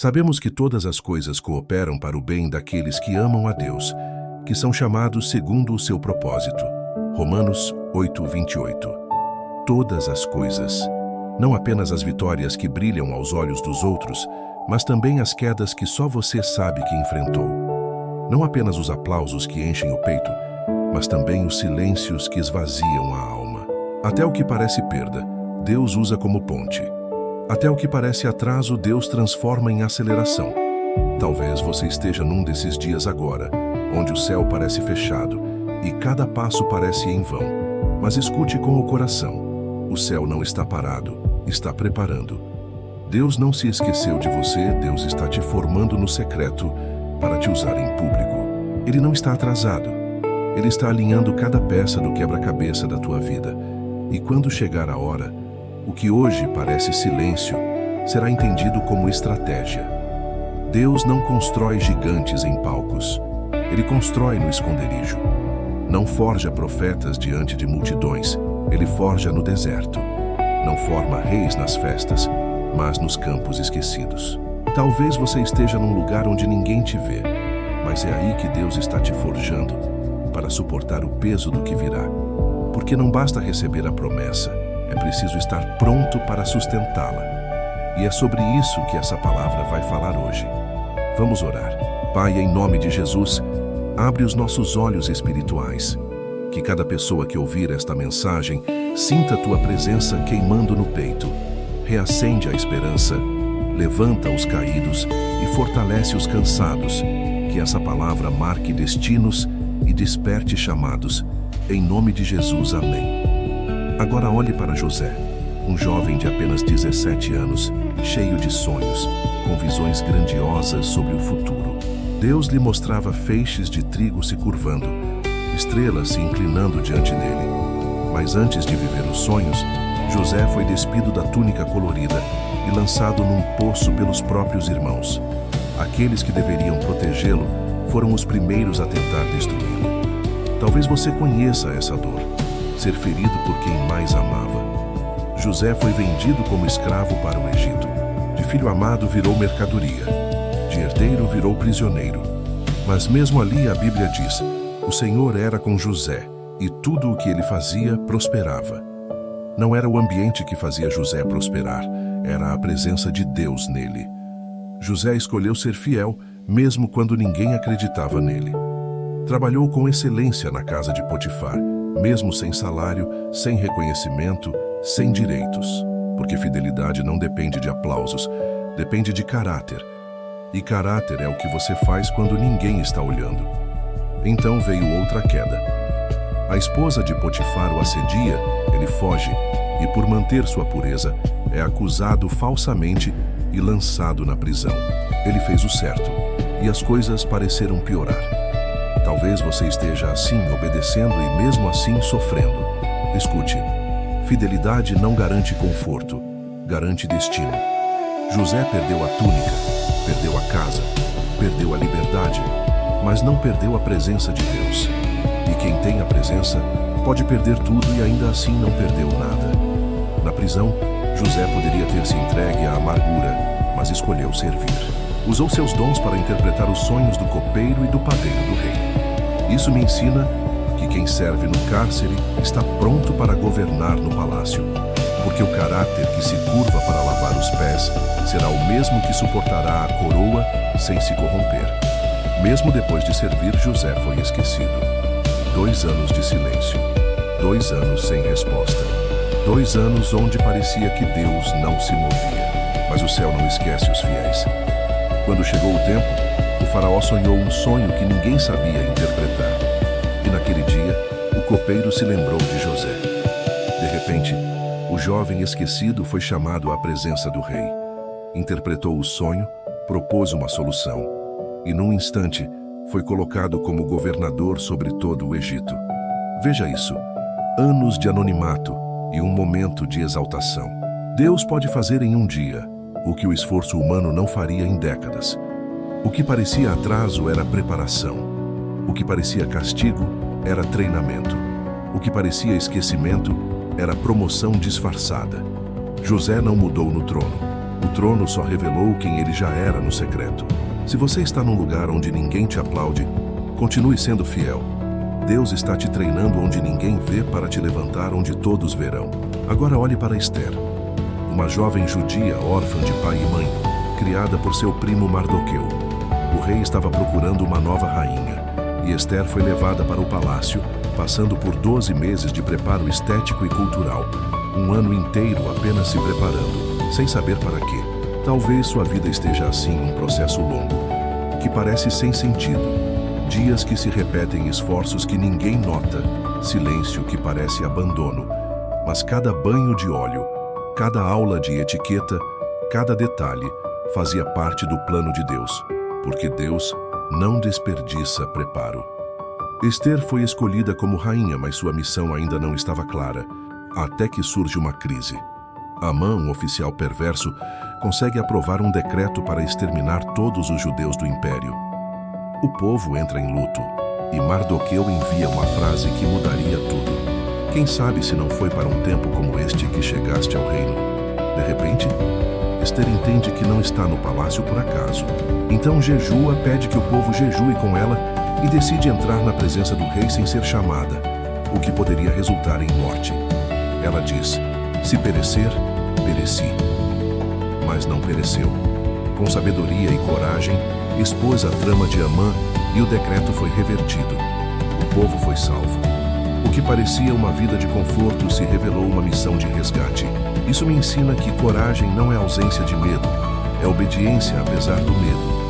Sabemos que todas as coisas cooperam para o bem daqueles que amam a Deus, que são chamados segundo o seu propósito. Romanos 8:28. Todas as coisas. Não apenas as vitórias que brilham aos olhos dos outros, mas também as quedas que só você sabe que enfrentou. Não apenas os aplausos que enchem o peito, mas também os silêncios que esvaziam a alma. Até o que parece perda, Deus usa como ponte. Até o que parece atraso, Deus transforma em aceleração. Talvez você esteja num desses dias agora, onde o céu parece fechado e cada passo parece em vão. Mas escute com o coração. O céu não está parado, está preparando. Deus não se esqueceu de você, Deus está te formando no secreto para te usar em público. Ele não está atrasado. Ele está alinhando cada peça do quebra-cabeça da tua vida. E quando chegar a hora, o que hoje parece silêncio será entendido como estratégia. Deus não constrói gigantes em palcos. Ele constrói no esconderijo. Não forja profetas diante de multidões. Ele forja no deserto. Não forma reis nas festas, mas nos campos esquecidos. Talvez você esteja num lugar onde ninguém te vê, mas é aí que Deus está te forjando para suportar o peso do que virá. Porque não basta receber a promessa, é preciso estar pronto para sustentá-la. E é sobre isso que essa palavra vai falar hoje. Vamos orar. Pai, em nome de Jesus, abre os nossos olhos espirituais. Que cada pessoa que ouvir esta mensagem sinta a tua presença queimando no peito. Reacende a esperança, levanta os caídos e fortalece os cansados. Que essa palavra marque destinos e desperte chamados. Em nome de Jesus, amém. Agora olhe para José, um jovem de apenas 17 anos, cheio de sonhos, com visões grandiosas sobre o futuro. Deus lhe mostrava feixes de trigo se curvando, estrelas se inclinando diante dele. Mas antes de viver os sonhos, José foi despido da túnica colorida e lançado num poço pelos próprios irmãos. Aqueles que deveriam protegê-lo foram os primeiros a tentar destruí-lo. Talvez você conheça essa dor, ser ferido por quem mais amava. José foi vendido como escravo para o Egito. De filho amado virou mercadoria. De herdeiro virou prisioneiro. Mas mesmo ali a Bíblia diz: o Senhor era com José, e tudo o que ele fazia prosperava. Não era o ambiente que fazia José prosperar, era a presença de Deus nele. José escolheu ser fiel, mesmo quando ninguém acreditava nele. Trabalhou com excelência na casa de Potifar, mesmo sem salário, sem reconhecimento, sem direitos. Porque fidelidade não depende de aplausos, depende de caráter. E caráter é o que você faz quando ninguém está olhando. Então veio outra queda. A esposa de Potifar o assedia, ele foge, e por manter sua pureza, é acusado falsamente e lançado na prisão. Ele fez o certo, e as coisas pareceram piorar. Talvez você esteja assim, obedecendo e mesmo assim sofrendo. Escute, fidelidade não garante conforto, garante destino. José perdeu a túnica, perdeu a casa, perdeu a liberdade, mas não perdeu a presença de Deus. E quem tem a presença pode perder tudo e ainda assim não perdeu nada. Na prisão, José poderia ter se entregue à amargura, mas escolheu servir. Usou seus dons para interpretar os sonhos do copeiro e do padeiro do rei. Isso me ensina que quem serve no cárcere está pronto para governar no palácio, porque o caráter que se curva para lavar os pés será o mesmo que suportará a coroa sem se corromper. Mesmo depois de servir, José foi esquecido. 2 anos de silêncio, 2 anos sem resposta, 2 anos onde parecia que Deus não se movia. Mas o céu não esquece os fiéis. Quando chegou o tempo, o faraó sonhou um sonho que ninguém sabia interpretar. E naquele dia, o copeiro se lembrou de José. De repente, o jovem esquecido foi chamado à presença do rei. Interpretou o sonho, propôs uma solução. E num instante, foi colocado como governador sobre todo o Egito. Veja isso, anos de anonimato e um momento de exaltação. Deus pode fazer em um dia o que o esforço humano não faria em décadas. O que parecia atraso era preparação. O que parecia castigo era treinamento. O que parecia esquecimento era promoção disfarçada. José não mudou no trono. O trono só revelou quem ele já era no secreto. Se você está num lugar onde ninguém te aplaude, continue sendo fiel. Deus está te treinando onde ninguém vê para te levantar onde todos verão. Agora olhe para Ester, uma jovem judia órfã de pai e mãe, criada por seu primo Mardoqueu. O rei estava procurando uma nova rainha, e Ester foi levada para o palácio, passando por 12 meses de preparo estético e cultural, um ano inteiro apenas se preparando, sem saber para quê. Talvez sua vida esteja assim, um processo longo, que parece sem sentido. Dias que se repetem, esforços que ninguém nota, silêncio que parece abandono. Mas cada banho de óleo, cada aula de etiqueta, cada detalhe fazia parte do plano de Deus, porque Deus não desperdiça preparo. Ester foi escolhida como rainha, mas sua missão ainda não estava clara, até que surge uma crise. Amã, um oficial perverso, consegue aprovar um decreto para exterminar todos os judeus do império. O povo entra em luto, e Mardoqueu envia uma frase que mudaria tudo. Quem sabe se não foi para um tempo como este que chegaste ao reino? De repente, Ester entende que não está no palácio por acaso. Então jejua, pede que o povo jejue com ela e decide entrar na presença do rei sem ser chamada, o que poderia resultar em morte. Ela diz: se perecer, pereci. Mas não pereceu. Com sabedoria e coragem, expôs a trama de Amã e o decreto foi revertido. O povo foi salvo. O que parecia uma vida de conforto se revelou uma missão de resgate. Isso me ensina que coragem não é ausência de medo, é obediência apesar do medo.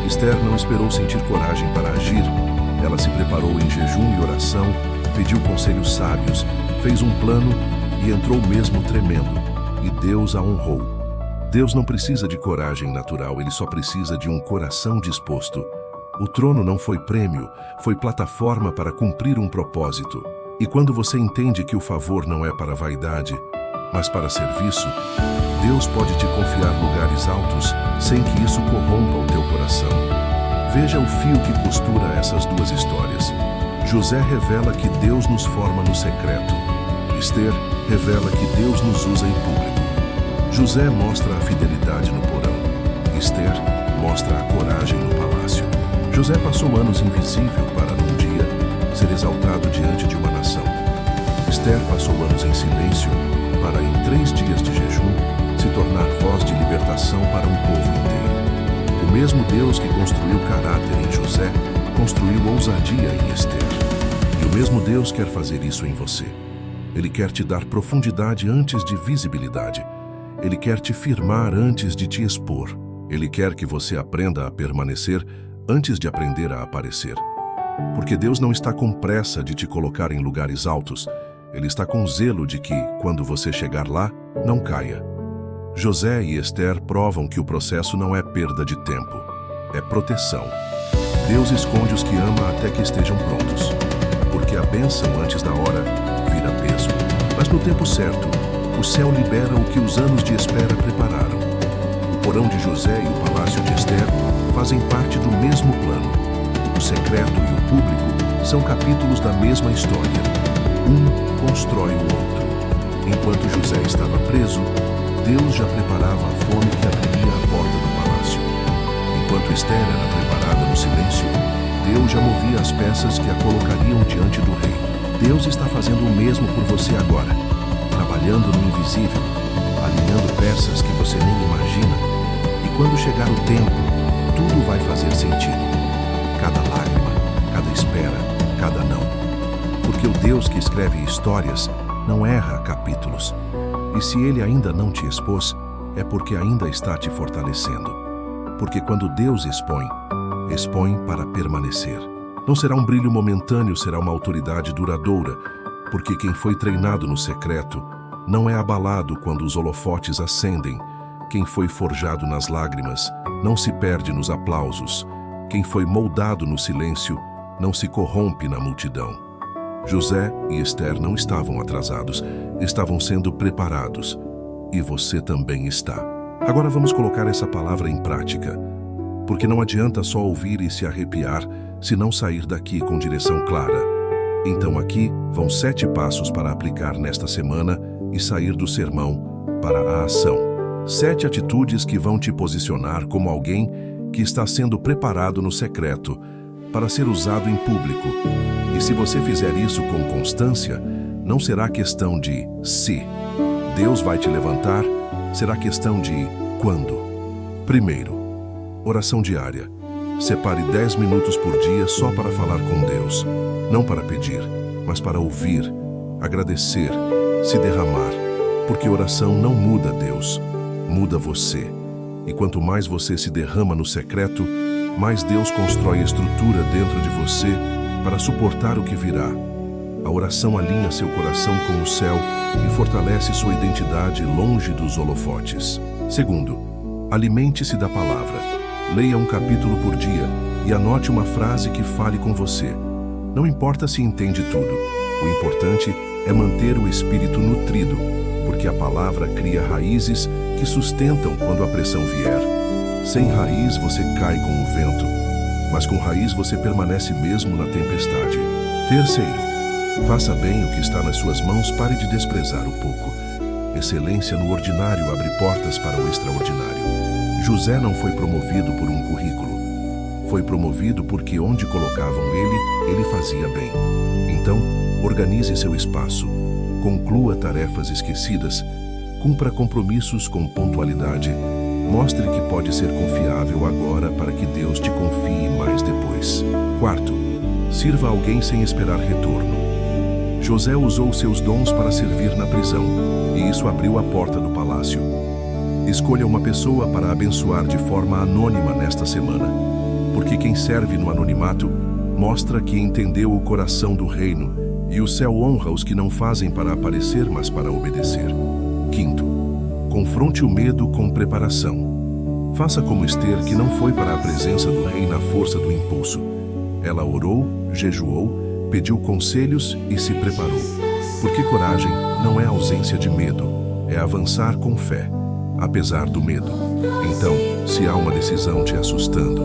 Ester não esperou sentir coragem para agir. Ela se preparou em jejum e oração, pediu conselhos sábios, fez um plano e entrou mesmo tremendo. E Deus a honrou. Deus não precisa de coragem natural, ele só precisa de um coração disposto. O trono não foi prêmio, foi plataforma para cumprir um propósito. E quando você entende que o favor não é para vaidade, mas para serviço, Deus pode te confiar lugares altos sem que isso corrompa o teu coração. Veja o fio que costura essas duas histórias. José revela que Deus nos forma no secreto. Ester revela que Deus nos usa em público. José mostra a fidelidade no porão. Ester mostra a coragem no palácio. José passou anos invisível para, num dia, ser exaltado diante de uma nação. Ester passou anos em silêncio para, em 3 dias de jejum, se tornar voz de libertação para um povo inteiro. O mesmo Deus que construiu caráter em José, construiu ousadia em Ester. E o mesmo Deus quer fazer isso em você. Ele quer te dar profundidade antes de visibilidade. Ele quer te firmar antes de te expor. Ele quer que você aprenda a permanecer antes de aprender a aparecer. Porque Deus não está com pressa de te colocar em lugares altos. Ele está com zelo de que, quando você chegar lá, não caia. José e Ester provam que o processo não é perda de tempo, é proteção. Deus esconde os que ama até que estejam prontos. Porque a bênção antes da hora vira peso. Mas no tempo certo, o céu libera o que os anos de espera prepararam. O porão de José e o palácio de Ester fazem parte do mesmo plano. O secreto e o público são capítulos da mesma história. Um constrói o outro. Enquanto José estava preso, Deus já preparava a fome que abriria a porta do palácio. Enquanto Ester era preparada no silêncio, Deus já movia as peças que a colocariam diante do rei. Deus está fazendo o mesmo por você agora, trabalhando no invisível, alinhando peças que você nem imagina. E quando chegar o tempo, tudo vai fazer sentido. Cada lágrima, cada espera, cada não. Porque o Deus que escreve histórias não erra capítulos. E se ele ainda não te expôs, é porque ainda está te fortalecendo. Porque quando Deus expõe, expõe para permanecer. Não será um brilho momentâneo, será uma autoridade duradoura, porque quem foi treinado no secreto não é abalado quando os holofotes acendem. Quem foi forjado nas lágrimas não se perde nos aplausos. Quem foi moldado no silêncio não se corrompe na multidão. José e Ester não estavam atrasados, estavam sendo preparados. E você também está. Agora vamos colocar essa palavra em prática. Porque não adianta só ouvir e se arrepiar se não sair daqui com direção clara. Então aqui vão 7 passos para aplicar nesta semana e sair do sermão para a ação. 7 atitudes que vão te posicionar como alguém que está sendo preparado no secreto para ser usado em público. E se você fizer isso com constância, não será questão de se Deus vai te levantar, será questão de quando. Primeiro, oração diária. Separe 10 minutos por dia só para falar com Deus. Não para pedir, mas para ouvir, agradecer, se derramar. Porque oração não muda Deus, muda você. E quanto mais você se derrama no secreto, mais Deus constrói estrutura dentro de você para suportar o que virá. A oração alinha seu coração com o céu e fortalece sua identidade longe dos holofotes. Segundo, alimente-se da palavra. Leia um capítulo por dia e anote uma frase que fale com você. Não importa se entende tudo, o importante é manter o espírito nutrido, porque a palavra cria raízes que sustentam quando a pressão vier. Sem raiz você cai com o vento, mas com raiz você permanece mesmo na tempestade. Terceiro, faça bem o que está nas suas mãos, pare de desprezar o pouco. Excelência no ordinário abre portas para o extraordinário. José não foi promovido por um currículo. Foi promovido porque onde colocavam ele fazia bem. Então, organize seu espaço. Conclua tarefas esquecidas. Cumpra compromissos com pontualidade. Mostre que pode ser confiável agora para que Deus te confie mais depois. Quarto, sirva alguém sem esperar retorno. José usou seus dons para servir na prisão, e isso abriu a porta do palácio. Escolha uma pessoa para abençoar de forma anônima nesta semana, porque quem serve no anonimato mostra que entendeu o coração do reino, e o céu honra os que não fazem para aparecer, mas para obedecer. Quinto, confronte o medo com preparação. Faça como Esther, que não foi para a presença do rei na força do impulso. Ela orou, jejuou, pediu conselhos e se preparou. Porque coragem não é ausência de medo, é avançar com fé, apesar do medo. Então, se há uma decisão te assustando,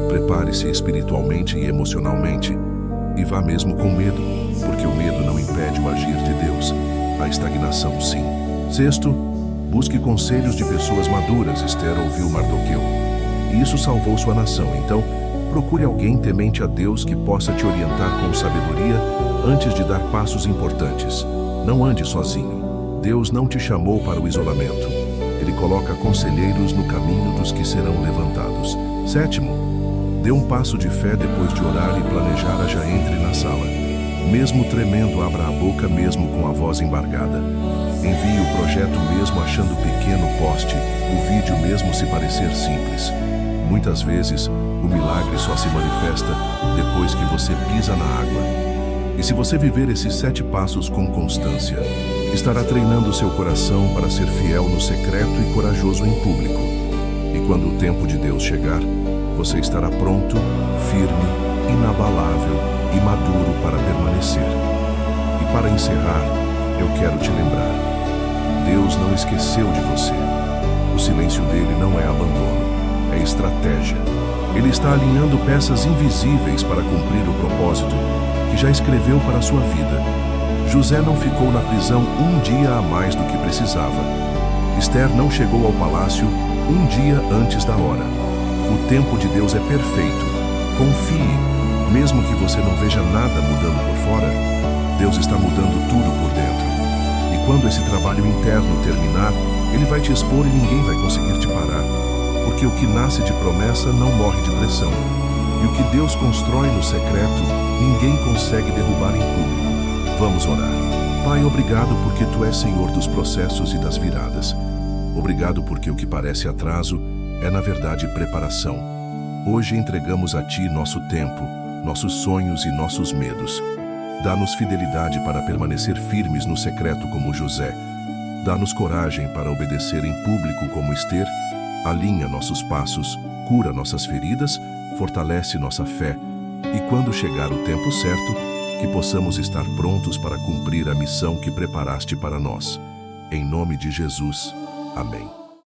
prepare-se espiritualmente e emocionalmente e vá mesmo com medo, porque o medo não impede o agir de Deus, a estagnação sim. Sexto, busque conselhos de pessoas maduras. Esther ouviu Mardoqueu, e isso salvou sua nação. Então, procure alguém temente a Deus que possa te orientar com sabedoria antes de dar passos importantes. Não ande sozinho. Deus não te chamou para o isolamento. Ele coloca conselheiros no caminho dos que serão levantados. Sétimo, dê um passo de fé depois de orar e planejar. Já entre na sala. Mesmo tremendo, abra a boca mesmo com a voz embargada. Envie o projeto mesmo achando pequeno poste, o vídeo mesmo se parecer simples. Muitas vezes, o milagre só se manifesta depois que você pisa na água. E se você viver esses 7 passos com constância, estará treinando seu coração para ser fiel no secreto e corajoso em público. E quando o tempo de Deus chegar, você estará pronto, firme, inabalável e maduro para permanecer. E para encerrar, eu quero te lembrar: Deus não esqueceu de você. O silêncio dele não é abandono, é estratégia. Ele está alinhando peças invisíveis para cumprir o propósito que já escreveu para a sua vida. José não ficou na prisão um dia a mais do que precisava. Esther não chegou ao palácio um dia antes da hora. O tempo de Deus é perfeito. Confie, mesmo que você não veja nada mudando por fora, Deus está mudando tudo por dentro. E quando esse trabalho interno terminar, Ele vai te expor e ninguém vai conseguir te parar. Porque o que nasce de promessa não morre de pressão. E o que Deus constrói no secreto, ninguém consegue derrubar em público. Vamos orar. Pai, obrigado porque Tu és Senhor dos processos e das viradas. Obrigado porque o que parece atraso é na verdade preparação. Hoje entregamos a Ti nosso tempo, nossos sonhos e nossos medos. Dá-nos fidelidade para permanecer firmes no secreto como José. Dá-nos coragem para obedecer em público como Esther. Alinha nossos passos, cura nossas feridas, fortalece nossa fé. E quando chegar o tempo certo, que possamos estar prontos para cumprir a missão que preparaste para nós. Em nome de Jesus. Amém.